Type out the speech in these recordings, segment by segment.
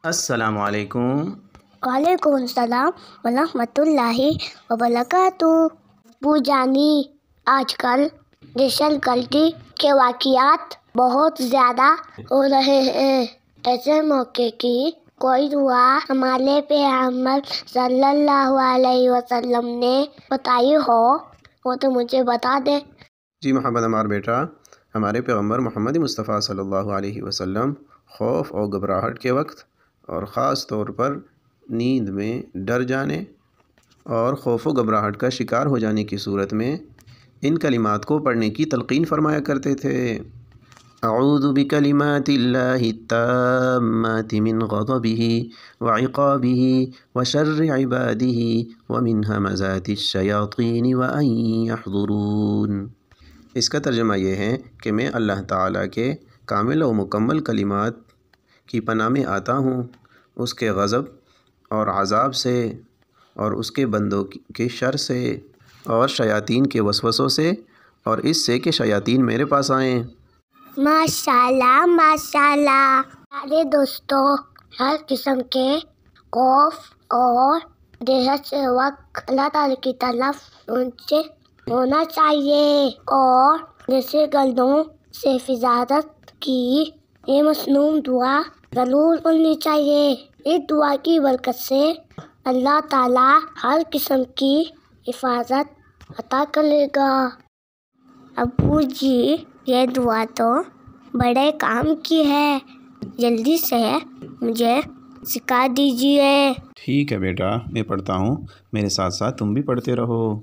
السلام علیکم۔ وعلیکم السلام ورحمۃ اللہ وبرکاتہ۔ ابو جانی، آج کل دہشت گردی کے واقعات بہت زیادہ ہو رہے ہیں۔ ایسے موقع کی کوئی دعا ہمارے پیغمبر صلی اللہ علیہ وسلم نے بتائی ہو وہ تو مجھے بتا دیں۔ جی محمد عمار بیٹا، ہمارے پیغمبر محمد مصطفیٰ صلی اللہ علیہ وسلم خوف اور گھبراہٹ کے وقت اور خاص طور پر نیند میں ڈر جانے اور خوف و گھبراہٹ کا شکار ہو جانے کی صورت میں ان کلمات کو پڑھنے کی تلقین فرمایا کرتے تھے۔ اعوذ بکلمات اللہ التامات من غضبہ وعقابہ وشر عبادہ ومن ہمزات الشیاطین وان یحضرون۔ اس کا ترجمہ یہ ہے کہ میں اللہ تعالیٰ کے کامل و مکمل کلمات کی پناہ میں آتا ہوں، اس کے غضب اور عذاب سے اور اس کے بندوں کے شر سے اور شیاطین کے وسوسوں سے اور اس سے کہ شیاطین میرے پاس آئیں۔ ماشاءاللہ ماشاءاللہ۔ پیارے دوستو، ہر قسم کے خوف اور دہشت سے وقت اللہ تعالیٰ کی طرف سے ہونا چاہیے اور دہشت گردوں سے حفاظت کی یہ مصنوع دعا ضرور پڑھنی چاہیے۔ اس دعا کی برکت سے اللہ تعالیٰ ہر قسم کی حفاظت عطا کرے گا۔ ابو جی، یہ دعا تو بڑے کام کی ہے، جلدی سے مجھے سکھا دیجیے۔ ٹھیک ہے بیٹا، میں پڑھتا ہوں، میرے ساتھ ساتھ تم بھی پڑھتے رہو۔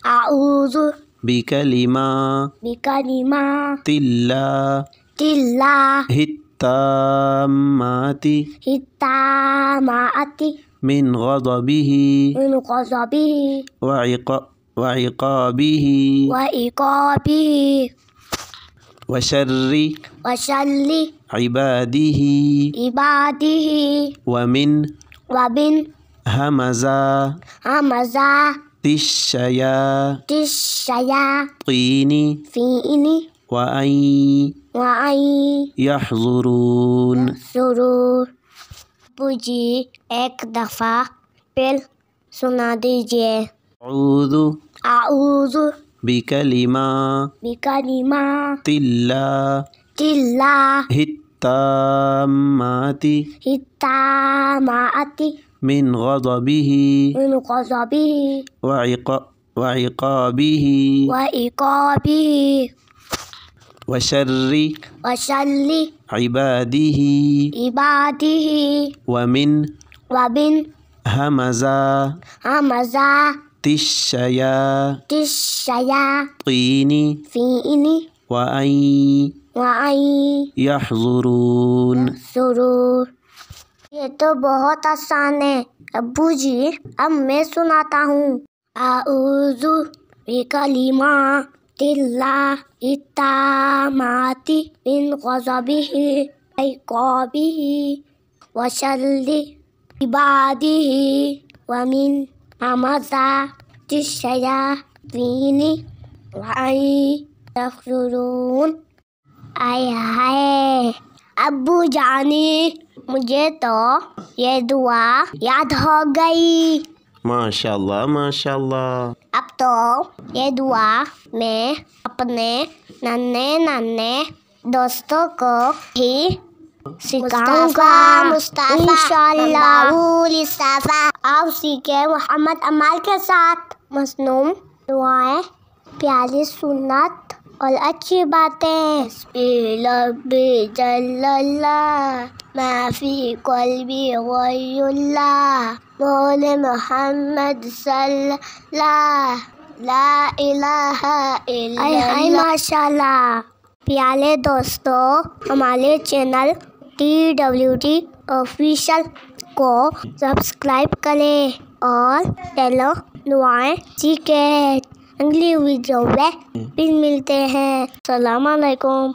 اعوذ بکلمات بکلمات اللہ اللہ التامات التامات من غضبہ من غضبہ وعقابہ وعقابہ وشر وشر عبادہ عبادہ ومن ہمزات الشیاطین الشیاطین وان یحضرون۔ ضرور۔ ابو جی، ایک دفعہ پھر سنا دیجیے۔ اعوذ بکلمات بکلمات اللہ اللہ التامات التامات من غضبہ من غضبہ وعقابہ وعقابہ وشر وشر عبادہ عبادہ ومن ہمزات الشیاطین وان یحضرون۔ ضرور۔ یہ تو بہت آسان ہے ابو جی، اب میں سناتا ہوں۔ اعوذ بکلمات اللہ التامات من غضبہ وعقابہ وشر عبادہ ومن ہمزات الشیاطین وان یحضرون۔ آئے ہائے ابو جانی، مجھے تو یہ دعا یاد ہو گئی۔ ماشاء اللہ ماشاء اللہ۔ اب تو یہ دعا میں اپنے ننھے دوستوں کو ہی سکھاؤں گا انشاءاللہ۔ آپ سیکھیں محمد عمار کے ساتھ مصنوع دعائیں، پیاری سنت اور اچھی باتیں۔ حسبی ربی جل اللہ ما فی قلبی غیر اللہ مولى محمد صلی اللہ لا الہ الا اللہ۔ ماشاء اللہ۔ پیارے دوستو، ہمارے چینل TWT آفیشل کو سبسکرائب کریں اور چلو دعائیں سیکھیں۔ اگلی ویڈیو میں پھر ملتے ہیں۔ السلام علیکم۔